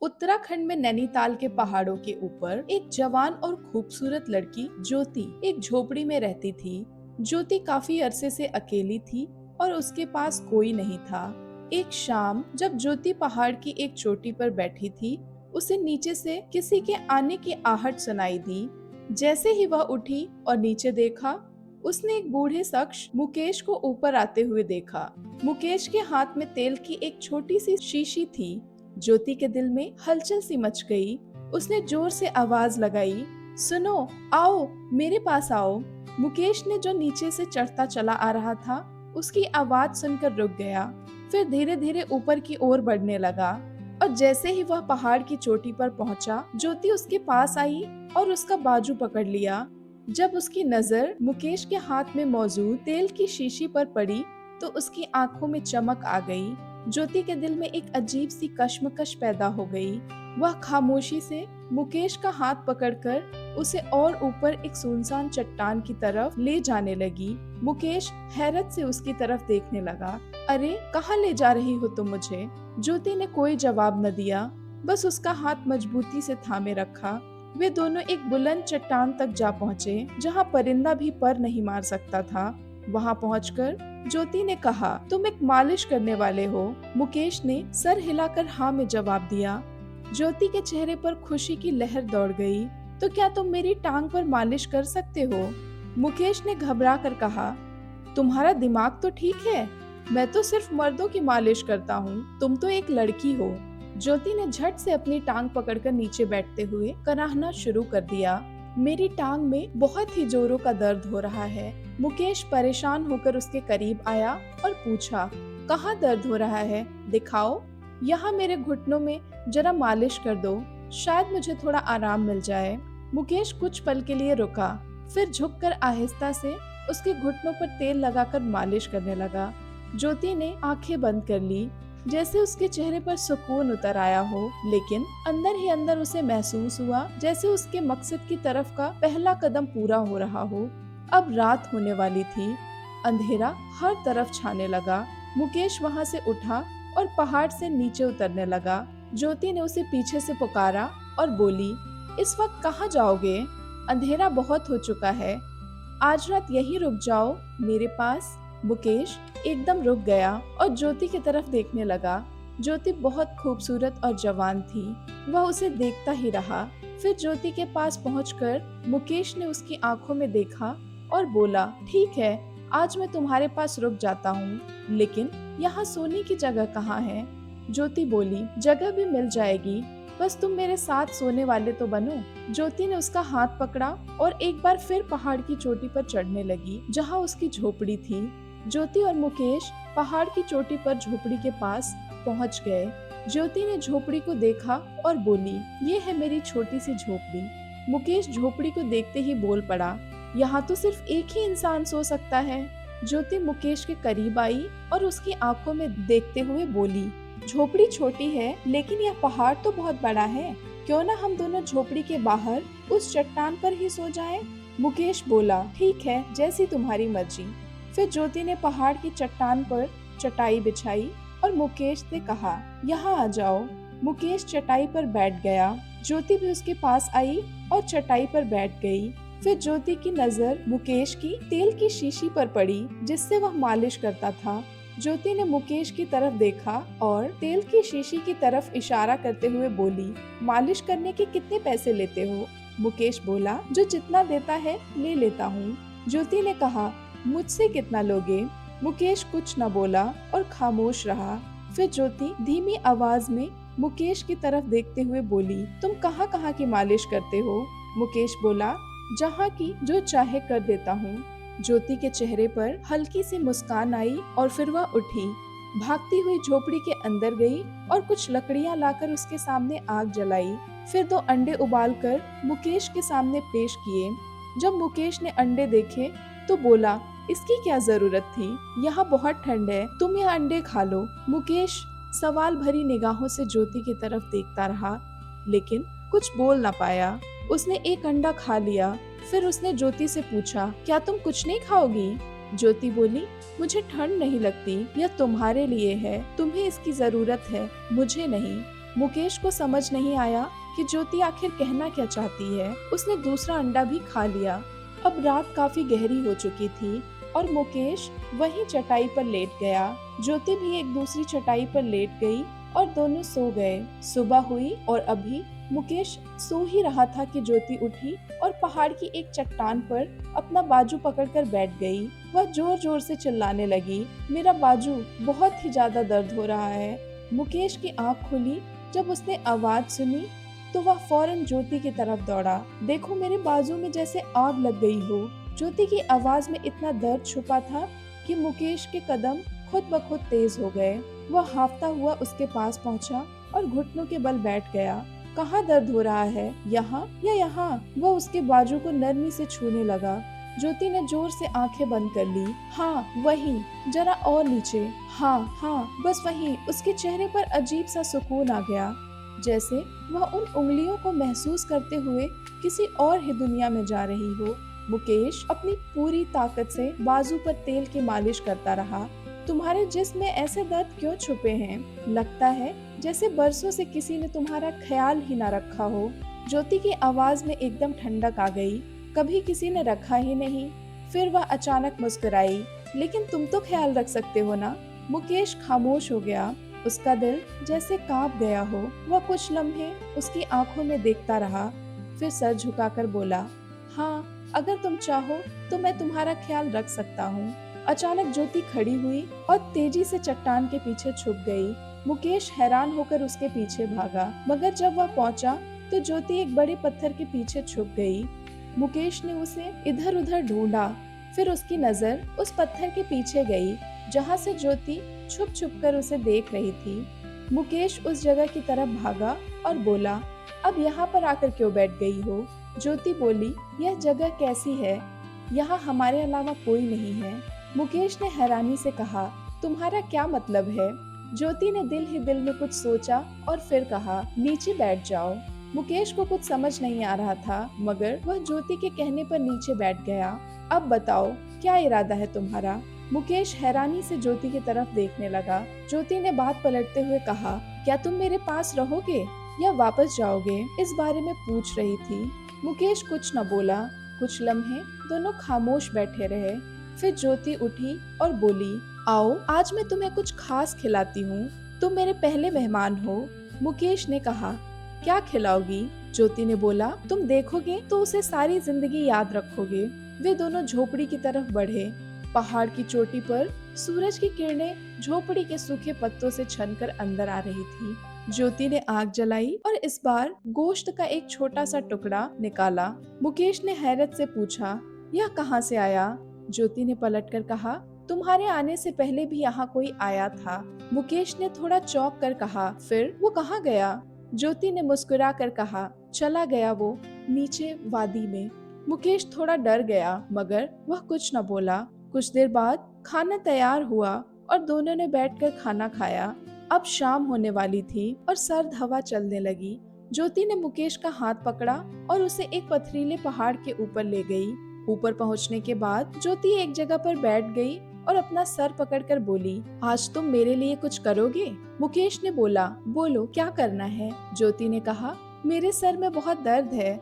उत्तराखंड में नैनीताल के पहाड़ों के ऊपर एक जवान और खूबसूरत लड़की ज्योति एक झोपड़ी में रहती थी। ज्योति काफी अरसे से अकेली थी और उसके पास कोई नहीं था। एक शाम जब ज्योति पहाड़ की एक चोटी पर बैठी थी, उसे नीचे से किसी के आने की आहट सुनाई दी। जैसे ही वह उठी और नीचे देखा, उसने एक बूढ़े शख्स मुकेश को ऊपर आते हुए देखा। मुकेश के हाथ में तेल की एक छोटी सी शीशी थी। ज्योति के दिल में हलचल सी मच गई। उसने जोर से आवाज लगाई, सुनो, आओ, मेरे पास आओ। मुकेश ने जो नीचे से चढ़ता चला आ रहा था, उसकी आवाज सुनकर रुक गया। फिर धीरे धीरे ऊपर की ओर बढ़ने लगा और जैसे ही वह पहाड़ की चोटी पर पहुंचा, ज्योति उसके पास आई और उसका बाजू पकड़ लिया। जब उसकी नजर मुकेश के हाथ में मौजूद तेल की शीशी पर पड़ी, तो उसकी आंखों में चमक आ गई। ज्योति के दिल में एक अजीब सी कश्मकश पैदा हो गई। वह खामोशी से मुकेश का हाथ पकड़कर उसे और ऊपर एक सुनसान चट्टान की तरफ ले जाने लगी। मुकेश हैरत से उसकी तरफ देखने लगा। अरे, कहाँ ले जा रही हो तुम मुझे? ज्योति ने कोई जवाब न दिया, बस उसका हाथ मजबूती से थामे रखा। वे दोनों एक बुलंद चट्टान तक जा पहुँचे, जहाँ परिंदा भी पर नहीं मार सकता था। वहाँ पहुंचकर ज्योति ने कहा, तुम एक मालिश करने वाले हो? मुकेश ने सर हिलाकर हाँ में जवाब दिया। ज्योति के चेहरे पर खुशी की लहर दौड़ गई। तो क्या तुम मेरी टांग पर मालिश कर सकते हो? मुकेश ने घबरा कर कहा, तुम्हारा दिमाग तो ठीक है, मैं तो सिर्फ मर्दों की मालिश करता हूँ, तुम तो एक लड़की हो। ज्योति ने झट से अपनी टांग पकड़कर नीचे बैठते हुए कराहना शुरू कर दिया। मेरी टांग में बहुत ही जोरों का दर्द हो रहा है। मुकेश परेशान होकर उसके करीब आया और पूछा, कहाँ दर्द हो रहा है, दिखाओ। यहाँ मेरे घुटनों में जरा मालिश कर दो, शायद मुझे थोड़ा आराम मिल जाए। मुकेश कुछ पल के लिए रुका, फिर झुककर आहिस्ता से उसके घुटनों पर तेल लगाकर मालिश करने लगा। ज्योति ने आंखें बंद कर ली, जैसे उसके चेहरे पर सुकून उतर आया हो, लेकिन अंदर ही अंदर उसे महसूस हुआ जैसे उसके मकसद की तरफ का पहला कदम पूरा हो रहा हो। अब रात होने वाली थी। अंधेरा हर तरफ छाने लगा। मुकेश वहां से उठा और पहाड़ से नीचे उतरने लगा। ज्योति ने उसे पीछे से पुकारा और बोली, इस वक्त कहाँ जाओगे? अंधेरा बहुत हो चुका है, आज रात यहीं रुक जाओ मेरे पास। मुकेश एकदम रुक गया और ज्योति की तरफ देखने लगा। ज्योति बहुत खूबसूरत और जवान थी। वह उसे देखता ही रहा। फिर ज्योति के पास पहुंचकर मुकेश ने उसकी आंखों में देखा और बोला, ठीक है, आज मैं तुम्हारे पास रुक जाता हूँ, लेकिन यहाँ सोने की जगह कहाँ है? ज्योति बोली, जगह भी मिल जाएगी, बस तुम मेरे साथ सोने वाले तो बनो। ज्योति ने उसका हाथ पकड़ा और एक बार फिर पहाड़ की चोटी पर चढ़ने लगी, जहाँ उसकी झोपड़ी थी। ज्योति और मुकेश पहाड़ की चोटी पर झोपड़ी के पास पहुँच गए। ज्योति ने झोपड़ी को देखा और बोली, ये है मेरी छोटी सी झोपड़ी। मुकेश झोपड़ी को देखते ही बोल पड़ा, यहाँ तो सिर्फ एक ही इंसान सो सकता है। ज्योति मुकेश के करीब आई और उसकी आंखों में देखते हुए बोली, झोपड़ी छोटी है, लेकिन यह पहाड़ तो बहुत बड़ा है। क्यों ना हम दोनों झोपड़ी के बाहर उस चट्टान पर ही सो जाएं? मुकेश बोला, ठीक है, जैसी तुम्हारी मर्जी। फिर ज्योति ने पहाड़ की चट्टान पर चटाई बिछाई और मुकेश से कहा, यहाँ आ जाओ। मुकेश चटाई पर बैठ गया। ज्योति भी उसके पास आई और चटाई पर बैठ गई। फिर ज्योति की नजर मुकेश की तेल की शीशी पर पड़ी, जिससे वह मालिश करता था। ज्योति ने मुकेश की तरफ देखा और तेल की शीशी की तरफ इशारा करते हुए बोली, मालिश करने के कितने पैसे लेते हो? मुकेश बोला, जो जितना देता है ले लेता हूँ। ज्योति ने कहा, मुझसे कितना लोगे? मुकेश कुछ न बोला और खामोश रहा। फिर ज्योति धीमी आवाज में मुकेश की तरफ देखते हुए बोली, तुम कहाँ कहाँ की मालिश करते हो? मुकेश बोला, जहाँ की जो चाहे कर देता हूँ। ज्योति के चेहरे पर हल्की सी मुस्कान आई और फिर वह उठी, भागती हुई झोपड़ी के अंदर गई और कुछ लकड़ियां लाकर उसके सामने आग जलाई। फिर 2 अंडे उबालकर मुकेश के सामने पेश किए। जब मुकेश ने अंडे देखे तो बोला, इसकी क्या जरूरत थी? यहाँ बहुत ठंड है, तुम यह अंडे खा लो। मुकेश सवाल भरी निगाहों से ज्योति की तरफ देखता रहा, लेकिन कुछ बोल ना पाया। उसने एक अंडा खा लिया। फिर उसने ज्योति से पूछा, क्या तुम कुछ नहीं खाओगी? ज्योति बोली, मुझे ठंड नहीं लगती, यह तुम्हारे लिए है, तुम्हें इसकी जरूरत है, मुझे नहीं। मुकेश को समझ नहीं आया कि ज्योति आखिर कहना क्या चाहती है। उसने दूसरा अंडा भी खा लिया। अब रात काफी गहरी हो चुकी थी और मुकेश वहीं चटाई पर लेट गया। ज्योति भी एक दूसरी चटाई पर लेट गई और दोनों सो गए। सुबह हुई और अभी मुकेश सो ही रहा था कि ज्योति उठी और पहाड़ की एक चट्टान पर अपना बाजू पकड़कर बैठ गई। वह जोर जोर से चिल्लाने लगी, मेरा बाजू बहुत ही ज्यादा दर्द हो रहा है। मुकेश की आंख खुली। जब उसने आवाज सुनी तो वह फौरन ज्योति की तरफ दौड़ा। देखो, मेरे बाजू में जैसे आग लग गई हो। ज्योति की आवाज में इतना दर्द छुपा था कि मुकेश के कदम खुद ब खुद तेज हो गए। वह हांफता हुआ उसके पास पहुंचा और घुटनों के बल बैठ गया। कहाँ दर्द हो रहा है, यहाँ या यहाँ? वह उसके बाजू को नरमी से छूने लगा। ज्योति ने जोर से आंखें बंद कर ली। हाँ वही, जरा और नीचे। हाँ हाँ, बस वही। उसके चेहरे पर अजीब सा सुकून आ गया, जैसे वह उन उंगलियों को महसूस करते हुए किसी और ही दुनिया में जा रही हो। मुकेश अपनी पूरी ताकत से बाजू पर तेल की मालिश करता रहा। तुम्हारे जिस्म में ऐसे दर्द क्यों छुपे हैं? लगता है जैसे बरसों से किसी ने तुम्हारा ख्याल ही ना रखा हो। ज्योति की आवाज में एकदम ठंडक आ गई। कभी किसी ने रखा ही नहीं। फिर वह अचानक मुस्कुराई, लेकिन तुम तो ख्याल रख सकते हो ना? मुकेश खामोश हो गया। उसका दिल जैसे कांप गया हो। वह कुछ लम्हे उसकी आंखों में देखता रहा, फिर सर झुकाकर बोला, हाँ, अगर तुम चाहो तो मैं तुम्हारा ख्याल रख सकता हूँ। अचानक ज्योति खड़ी हुई और तेजी से चट्टान के पीछे छुप गई। मुकेश हैरान होकर उसके पीछे भागा, मगर जब वह पहुंचा तो ज्योति एक बड़े पत्थर के पीछे छुप गई। मुकेश ने उसे इधर उधर ढूंढा, फिर उसकी नजर उस पत्थर के पीछे गई जहाँ से ज्योति छुप छुप कर उसे देख रही थी। मुकेश उस जगह की तरफ भागा और बोला, अब यहाँ पर आकर क्यों बैठ गई हो? ज्योति बोली, यह जगह कैसी है? यहाँ हमारे अलावा कोई नहीं है। मुकेश ने हैरानी से कहा, तुम्हारा क्या मतलब है? ज्योति ने दिल ही दिल में कुछ सोचा और फिर कहा, नीचे बैठ जाओ। मुकेश को कुछ समझ नहीं आ रहा था, मगर वह ज्योति के कहने पर नीचे बैठ गया। अब बताओ, क्या इरादा है तुम्हारा? मुकेश हैरानी से ज्योति की तरफ देखने लगा। ज्योति ने बात पलटते हुए कहा, क्या तुम मेरे पास रहोगे या वापस जाओगे? इस बारे में पूछ रही थी। मुकेश कुछ न बोला। कुछ लम्हे दोनों खामोश बैठे रहे। फिर ज्योति उठी और बोली, आओ, आज मैं तुम्हें कुछ खास खिलाती हूँ। तुम मेरे पहले मेहमान हो। मुकेश ने कहा, क्या खिलाओगी? ज्योति ने बोला, तुम देखोगे तो उसे सारी जिंदगी याद रखोगे। वे दोनों झोपड़ी की तरफ बढ़े। पहाड़ की चोटी पर सूरज की किरणें झोपड़ी के सूखे पत्तों से छनकर अंदर आ रही थी। ज्योति ने आग जलाई और इस बार गोश्त का एक छोटा सा टुकड़ा निकाला। मुकेश ने हैरत से पूछा, यह कहाँ से आया? ज्योति ने पलटकर कहा, तुम्हारे आने से पहले भी यहाँ कोई आया था। मुकेश ने थोड़ा चौंक कर कहा, फिर वो कहाँ गया? ज्योति ने मुस्कुरा कर कहा, चला गया वो, नीचे वादी में। मुकेश थोड़ा डर गया, मगर वह कुछ न बोला। कुछ देर बाद खाना तैयार हुआ और दोनों ने बैठकर खाना खाया। अब शाम होने वाली थी और सर्द हवा चलने लगी। ज्योति ने मुकेश का हाथ पकड़ा और उसे एक पथरीले पहाड़ के ऊपर ले गई। ऊपर पहुंचने के बाद ज्योति एक जगह पर बैठ गई और अपना सर पकड़कर बोली, आज तुम मेरे लिए कुछ करोगे? मुकेश ने बोला, बोलो, क्या करना है? ज्योति ने कहा, मेरे सर में बहुत दर्द है,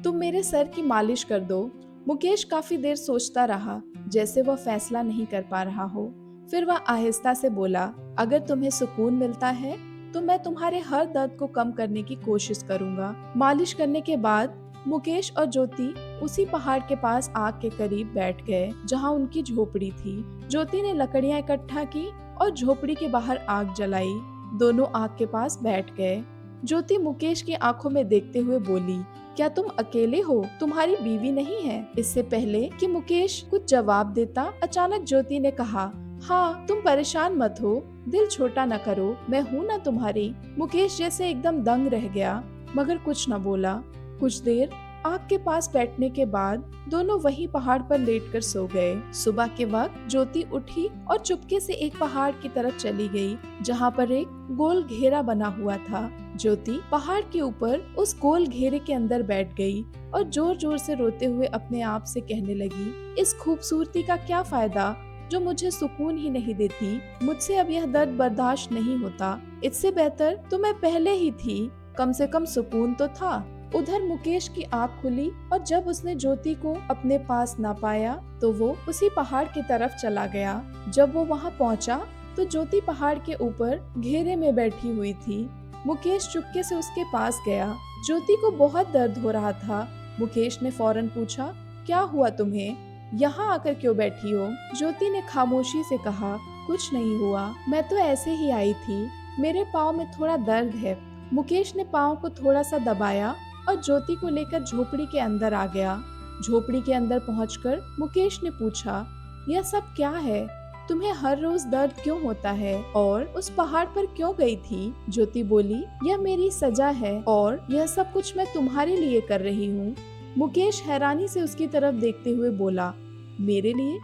तुम मेरे सर की मालिश कर दो। मुकेश काफी देर सोचता रहा, जैसे वह फैसला नहीं कर पा रहा हो। फिर वह आहिस्ता से बोला, अगर तुम्हें सुकून मिलता है तो मैं तुम्हारे हर दर्द को कम करने की कोशिश करूंगा। मालिश करने के बाद मुकेश और ज्योति उसी पहाड़ के पास आग के करीब बैठ गए जहां उनकी झोपड़ी थी। ज्योति ने लकड़ियां इकट्ठा की और झोपड़ी के बाहर आग जलाई। दोनों आग के पास बैठ गए। ज्योति मुकेश की आंखों में देखते हुए बोली, क्या तुम अकेले हो? तुम्हारी बीवी नहीं है? इससे पहले कि मुकेश कुछ जवाब देता, अचानक ज्योति ने कहा, हाँ, तुम परेशान मत हो, दिल छोटा न करो, मैं हूँ ना तुम्हारी। मुकेश जैसे एकदम दंग रह गया, मगर कुछ न बोला। कुछ देर आग के पास बैठने के बाद दोनों वही पहाड़ पर लेटकर सो गए। सुबह के वक्त ज्योति उठी और चुपके से एक पहाड़ की तरफ चली गई जहाँ पर एक गोल घेरा बना हुआ था। ज्योति पहाड़ के ऊपर उस गोल घेरे के अंदर बैठ गई और जोर जोर से रोते हुए अपने आप से कहने लगी, इस खूबसूरती का क्या फायदा जो मुझे सुकून ही नहीं देती। मुझसे अब यह दर्द बर्दाश्त नहीं होता। इससे बेहतर तो मैं पहले ही थी, कम से कम सुकून तो था। उधर मुकेश की आंख खुली और जब उसने ज्योति को अपने पास ना पाया तो वो उसी पहाड़ की तरफ चला गया। जब वो वहाँ पहुँचा तो ज्योति पहाड़ के ऊपर घेरे में बैठी हुई थी। मुकेश चुपके से उसके पास गया। ज्योति को बहुत दर्द हो रहा था। मुकेश ने फौरन पूछा, क्या हुआ तुम्हें? यहाँ आकर क्यों बैठी हो? ज्योति ने खामोशी से कहा, कुछ नहीं हुआ, मैं तो ऐसे ही आई थी, मेरे पाँव में थोड़ा दर्द है। मुकेश ने पाँव को थोड़ा सा दबाया और ज्योति को लेकर झोपड़ी के अंदर आ गया। झोपड़ी के अंदर पहुंचकर मुकेश ने पूछा, यह सब क्या है? तुम्हें हर रोज दर्द क्यों होता है और उस पहाड़ पर क्यों गई थी? ज्योति बोली, यह मेरी सजा है और यह सब कुछ मैं तुम्हारे लिए कर रही हूँ। मुकेश हैरानी से उसकी तरफ देखते हुए बोला, मेरे लिए?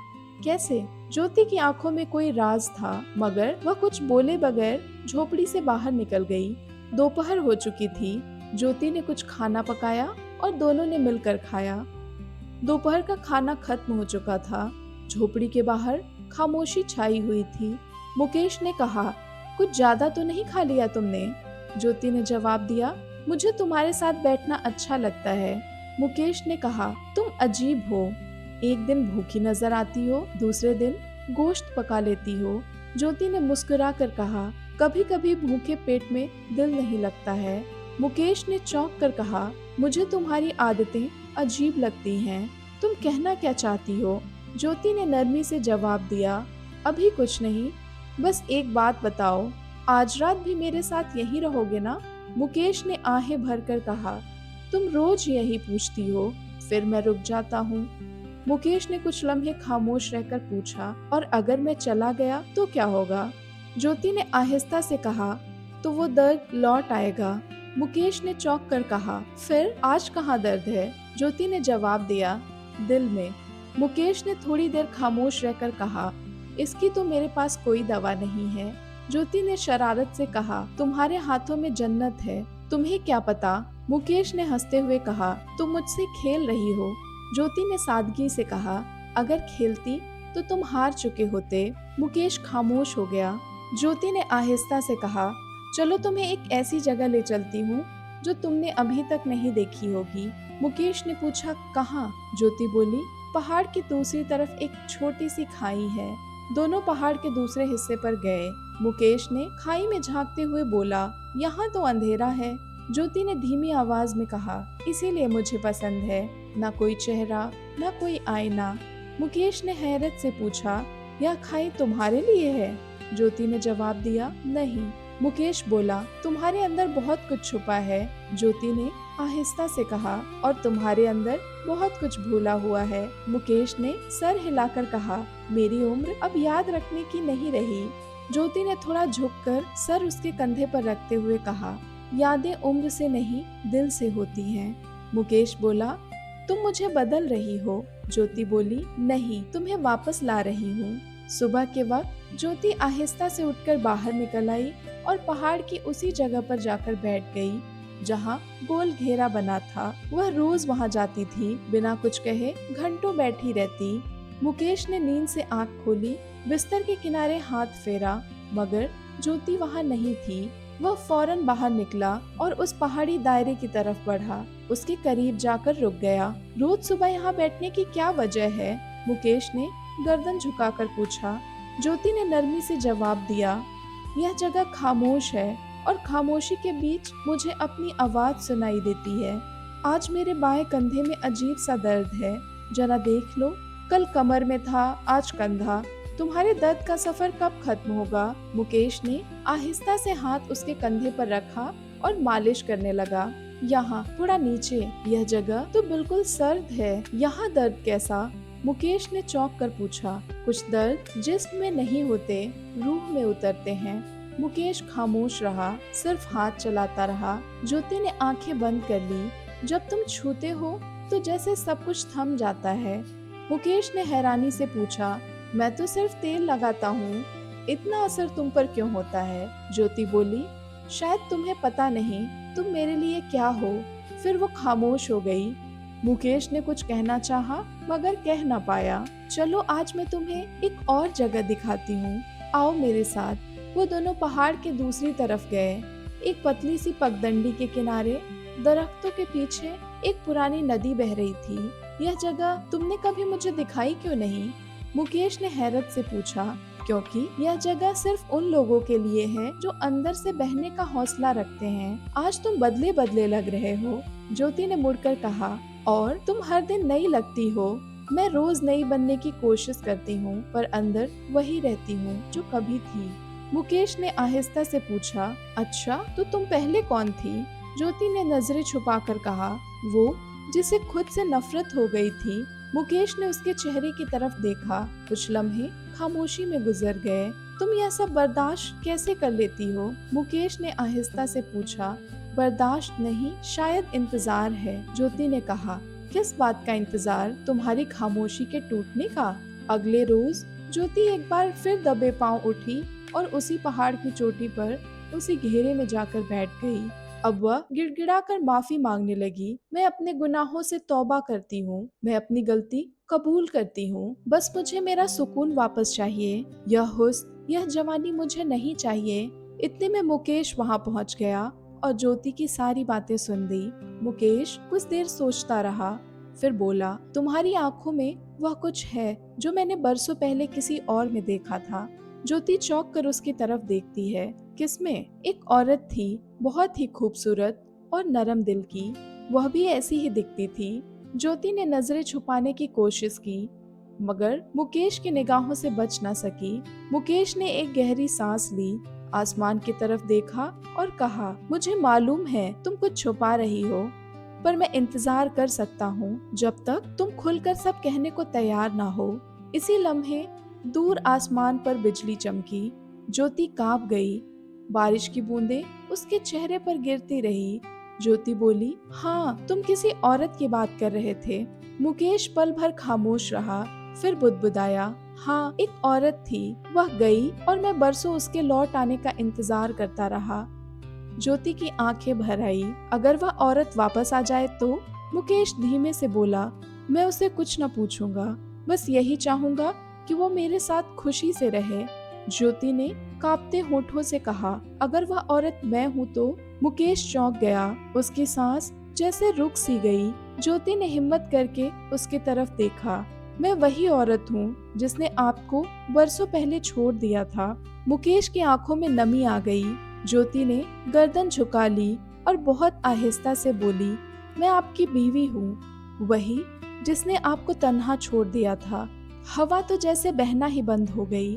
कैसे? ज्योति की आंखों में कोई राज था, मगर वह कुछ बोले बगैर झोपड़ी से बाहर निकल गई। दोपहर हो चुकी थी। ज्योति ने कुछ खाना पकाया और दोनों ने मिलकर खाया। दोपहर का खाना खत्म हो चुका था। झोपड़ी के बाहर खामोशी छाई हुई थी। मुकेश ने कहा, कुछ ज्यादा तो नहीं खा लिया तुमने? ज्योति ने जवाब दिया, मुझे तुम्हारे साथ बैठना अच्छा लगता है। मुकेश ने कहा, तुम अजीब हो, एक दिन भूखी नजर आती हो, दूसरे दिन गोश्त पका लेती हो। ज्योति ने मुस्कुरा कर कहा, कभी कभी भूखे पेट में दिल नहीं लगता है। मुकेश ने चौंक कर कहा, मुझे तुम्हारी आदतें अजीब लगती हैं, तुम कहना क्या चाहती हो? ज्योति ने नरमी से जवाब दिया, अभी कुछ नहीं, बस एक बात बताओ, आज रात भी मेरे साथ यहीं रहोगे ना? मुकेश ने आहें भरकर कहा, तुम रोज यही पूछती हो, फिर मैं रुक जाता हूँ। मुकेश ने कुछ लम्हे खामोश रहकर पूछा, और अगर मैं चला गया तो क्या होगा? ज्योति ने आहिस्ता से कहा, तो वो दर्द लौट आएगा। मुकेश ने चौंक कर कहा, फिर आज कहाँ दर्द है? ज्योति ने जवाब दिया, दिल में। मुकेश ने थोड़ी देर खामोश रहकर कहा, इसकी तो मेरे पास कोई दवा नहीं है। ज्योति ने शरारत से कहा, तुम्हारे हाथों में जन्नत है, तुम्हें क्या पता? मुकेश ने हंसते हुए कहा, तुम मुझसे खेल रही हो। ज्योति ने सादगी से कहा, अगर खेलती तो तुम हार चुके होते। मुकेश खामोश हो गया। ज्योति ने आहिस्ता से कहा, चलो तुम्हें एक ऐसी जगह ले चलती हूँ जो तुमने अभी तक नहीं देखी होगी। मुकेश ने पूछा, कहाँ? ज्योति बोली, पहाड़ की दूसरी तरफ एक छोटी सी खाई है। दोनों पहाड़ के दूसरे हिस्से पर गए। मुकेश ने खाई में झांकते हुए बोला, यहाँ तो अंधेरा है। ज्योति ने धीमी आवाज में कहा, इसीलिए मुझे पसंद है, ना कोई चेहरा, ना कोई आईना। मुकेश ने हैरत से पूछा, यह खाई तुम्हारे लिए है? ज्योति ने जवाब दिया, नहीं। मुकेश बोला, तुम्हारे अंदर बहुत कुछ छुपा है। ज्योति ने आहिस्ता से कहा, और तुम्हारे अंदर बहुत कुछ भूला हुआ है। मुकेश ने सर हिलाकर कहा, मेरी उम्र अब याद रखने की नहीं रही। ज्योति ने थोड़ा झुककर सर उसके कंधे पर रखते हुए कहा, यादें उम्र से नहीं, दिल से होती हैं। मुकेश बोला, तुम मुझे बदल रही हो। ज्योति बोली, नहीं, तुम्हें वापस ला रही हूँ। सुबह के वक्त ज्योति आहिस्ता से उठकर बाहर निकल आई और पहाड़ की उसी जगह पर जाकर बैठ गई जहाँ गोल घेरा बना था। वह रोज वहाँ जाती थी, बिना कुछ कहे घंटों बैठी रहती। मुकेश ने नींद से आंख खोली, बिस्तर के किनारे हाथ फेरा, मगर ज्योति वहाँ नहीं थी। वह फौरन बाहर निकला और उस पहाड़ी दायरे की तरफ बढ़ा। उसके करीब जाकर रुक गया। रोज सुबह यहाँ बैठने की क्या वजह है? मुकेश ने गर्दन झुकाकर पूछा। ज्योति ने नरमी से जवाब दिया, यह जगह खामोश है और खामोशी के बीच मुझे अपनी आवाज सुनाई देती है। आज मेरे बाएं कंधे में अजीब सा दर्द है, जरा देख लो, कल कमर में था, आज कंधा। तुम्हारे दर्द का सफर कब खत्म होगा? मुकेश ने आहिस्ता से हाथ उसके कंधे पर रखा और मालिश करने लगा। यहाँ थोड़ा नीचे, यह जगह तो बिल्कुल सर्द है, यहाँ दर्द कैसा? मुकेश ने चौंक कर पूछा। कुछ दर्द जिस्म में नहीं होते, रूह में उतरते हैं। मुकेश खामोश रहा, सिर्फ हाथ चलाता रहा। ज्योति ने आंखें बंद कर ली। जब तुम छूते हो तो जैसे सब कुछ थम जाता है। मुकेश ने हैरानी से पूछा, मैं तो सिर्फ तेल लगाता हूँ, इतना असर तुम पर क्यों होता है? ज्योति बोली, शायद तुम्हें पता नहीं तुम मेरे लिए क्या हो। फिर वो खामोश हो गई। मुकेश ने कुछ कहना चाहा, मगर कह न पाया। चलो आज मैं तुम्हें एक और जगह दिखाती हूँ, आओ मेरे साथ। वो दोनों पहाड़ के दूसरी तरफ गए। एक पतली सी पगडंडी के किनारे दरख्तों के पीछे एक पुरानी नदी बह रही थी। यह जगह तुमने कभी मुझे दिखाई क्यों नहीं? मुकेश ने हैरत से पूछा। क्योंकि यह जगह सिर्फ उन लोगों के लिए है जो अंदर से बहने का हौसला रखते हैं। आज तुम बदले बदले लग रहे हो, ज्योति ने मुड़कर कहा। और तुम हर दिन नई लगती हो। मैं रोज नई बनने की कोशिश करती हूँ, पर अंदर वही रहती हूँ जो कभी थी। मुकेश ने आहिस्ता से पूछा, अच्छा तो तुम पहले कौन थी? ज्योति ने नजरें छुपाकर कहा, वो जिसे खुद से नफरत हो गई थी। मुकेश ने उसके चेहरे की तरफ देखा। कुछ लम्हे खामोशी में गुजर गए। तुम यह सब बर्दाश्त कैसे कर लेती हो? मुकेश ने आहिस्ता से पूछा। बर्दाश्त नहीं, शायद इंतजार है, ज्योति ने कहा। किस बात का इंतजार? तुम्हारी खामोशी के टूटने का? अगले रोज ज्योति एक बार फिर दबे पांव उठी और उसी पहाड़ की चोटी पर उसी घेरे में जाकर बैठ गई। अब वह गिड़गिड़ाकर माफी मांगने लगी। मैं अपने गुनाहों से तौबा करती हूँ, मैं अपनी गलती कबूल करती हूँ। बस मुझे मेरा सुकून वापस चाहिए। यह हुस्न, यह जवानी मुझे नहीं चाहिए। इतने में मुकेश वहाँ पहुँच गया और ज्योति की सारी बातें सुन ली। मुकेश कुछ देर सोचता रहा, फिर बोला, तुम्हारी आंखों में वह कुछ है जो मैंने बरसों पहले किसी और में देखा था। ज्योति चौंक कर उसकी तरफ देखती है। किसमें? एक औरत थी, बहुत ही खूबसूरत और नरम दिल की। वह भी ऐसी ही दिखती थी। ज्योति ने नजरें छुपाने की कोशिश की, मगर मुकेश की निगाहों से बच न सकी। मुकेश ने एक गहरी सांस ली, आसमान की तरफ देखा और कहा, मुझे मालूम है तुम कुछ छुपा रही हो, पर मैं इंतजार कर सकता हूँ जब तक तुम खुलकर सब कहने को तैयार ना हो। इसी लम्हे दूर आसमान पर बिजली चमकी। ज्योति कांप गई। बारिश की बूंदें उसके चेहरे पर गिरती रही। ज्योति बोली, हाँ तुम किसी औरत की बात कर रहे थे। मुकेश पल भर खामोश रहा, फिर बुदबुदाया, हाँ एक औरत थी, वह गई और मैं बरसों उसके लौट आने का इंतजार करता रहा। ज्योति की आंखें भर आई। अगर वह औरत वापस आ जाए तो? मुकेश धीमे से बोला, मैं उसे कुछ न पूछूंगा, बस यही चाहूंगा कि वो मेरे साथ खुशी से रहे। ज्योति ने कांपते होठों से कहा, अगर वह औरत मैं हूँ तो? मुकेश चौंक गया, उसकी सांस जैसे रुक सी गई। ज्योति ने हिम्मत करके उसकी तरफ देखा। मैं वही औरत हूँ जिसने आपको बरसों पहले छोड़ दिया था। मुकेश की आंखों में नमी आ गई। ज्योति ने गर्दन झुका ली और बहुत आहिस्ता से बोली, मैं आपकी बीवी हूँ, वही जिसने आपको तन्हा छोड़ दिया था। हवा तो जैसे बहना ही बंद हो गई।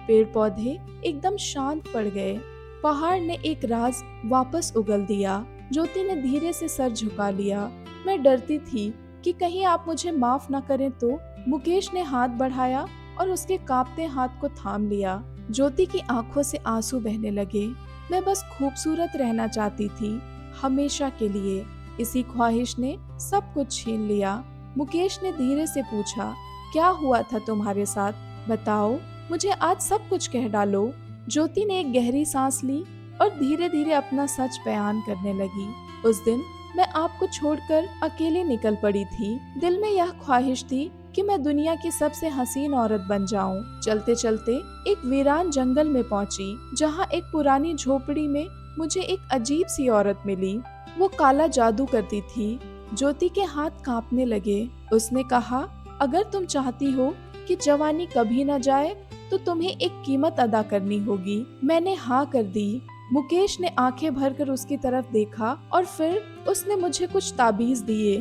पेड़ पौधे एकदम शांत पड़ गए। पहाड़ ने एक राज वापस उगल दिया। ज्योति ने धीरे से सर झुका लिया। मैं डरती थी कि कहीं आप मुझे माफ न करें तो? मुकेश ने हाथ बढ़ाया और उसके कांपते हाथ को थाम लिया। ज्योति की आंखों से आंसू बहने लगे। मैं बस खूबसूरत रहना चाहती थी, हमेशा के लिए। इसी ख्वाहिश ने सब कुछ छीन लिया। मुकेश ने धीरे से पूछा, क्या हुआ था तुम्हारे साथ? बताओ, मुझे आज सब कुछ कह डालो। ज्योति ने एक गहरी सांस ली और धीरे धीरे अपना सच बयान करने लगी। उस दिन मैं आपको छोड़कर अकेले निकल पड़ी थी। दिल में यह ख्वाहिश थी कि मैं दुनिया की सबसे हसीन औरत बन जाऊं। चलते चलते एक वीरान जंगल में पहुंची, जहां एक पुरानी झोपड़ी में मुझे एक अजीब सी औरत मिली। वो काला जादू करती थी। ज्योति के हाथ कांपने लगे। उसने कहा, अगर तुम चाहती हो कि जवानी कभी न जाए तो तुम्हें एक कीमत अदा करनी होगी। मैंने हाँ कर दी। मुकेश ने आंखें भरकर उसकी तरफ देखा और फिर उसने मुझे कुछ ताबीज दिए,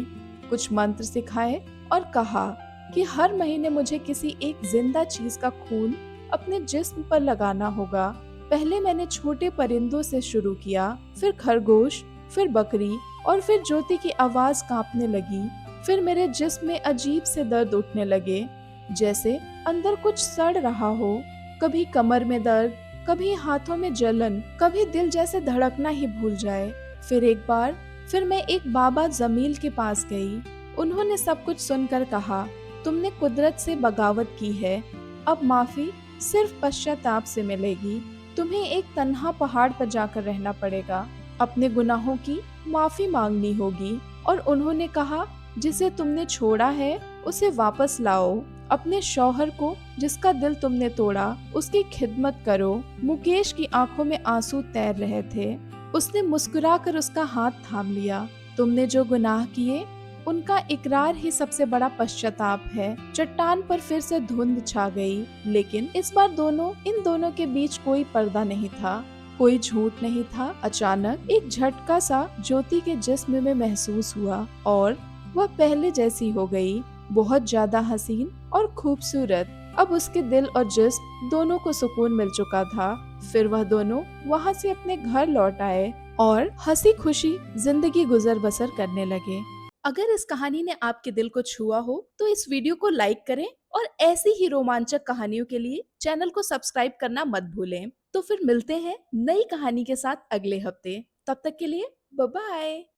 कुछ मंत्र सिखाए और कहा कि हर महीने मुझे किसी एक जिंदा चीज का खून अपने जिस्म पर लगाना होगा। पहले मैंने छोटे परिंदों से शुरू किया, फिर खरगोश, फिर बकरी और फिर ज्योति की आवाज कांपने लगी। फिर मेरे जिस्म में अजीब से दर्द उठने लगे, जैसे अंदर कुछ सड़ रहा हो। कभी कमर में दर्द, कभी हाथों में जलन, कभी दिल जैसे धड़कना ही भूल जाए। फिर एक बार मैं एक बाबा जमील के पास गई। उन्होंने सब कुछ सुनकर कहा, तुमने कुदरत से बगावत की है, अब माफी सिर्फ पश्चाताप से मिलेगी। तुम्हें एक तन्हा पहाड़ पर जाकर रहना पड़ेगा, अपने गुनाहों की माफी मांगनी होगी और उन्होंने कहा, जिसे तुमने छोड़ा है उसे वापस लाओ। अपने शौहर को जिसका दिल तुमने तोड़ा उसकी खिदमत करो। मुकेश की आंखों में आंसू तैर रहे थे। उसने मुस्कुराकर उसका हाथ थाम लिया। तुमने जो गुनाह किए उनका इकरार ही सबसे बड़ा पश्चाताप है। चट्टान पर फिर से धुंध छा गई, लेकिन इस बार इन दोनों के बीच कोई पर्दा नहीं था, कोई झूठ नहीं था। अचानक एक झटका सा ज्योति के जिस्म में महसूस हुआ और वह पहले जैसी हो गई, बहुत ज्यादा हसीन और खूबसूरत। अब उसके दिल और जिस्म दोनों को सुकून मिल चुका था। फिर वह दोनों वहां से अपने घर लौट आए और हंसी खुशी जिंदगी गुजर बसर करने लगे। अगर इस कहानी ने आपके दिल को छुआ हो तो इस वीडियो को लाइक करें और ऐसी ही रोमांचक कहानियों के लिए चैनल को सब्सक्राइब करना मत भूलें। तो फिर मिलते हैं नई कहानी के साथ अगले हफ्ते। तब तक के लिए बाय बाय।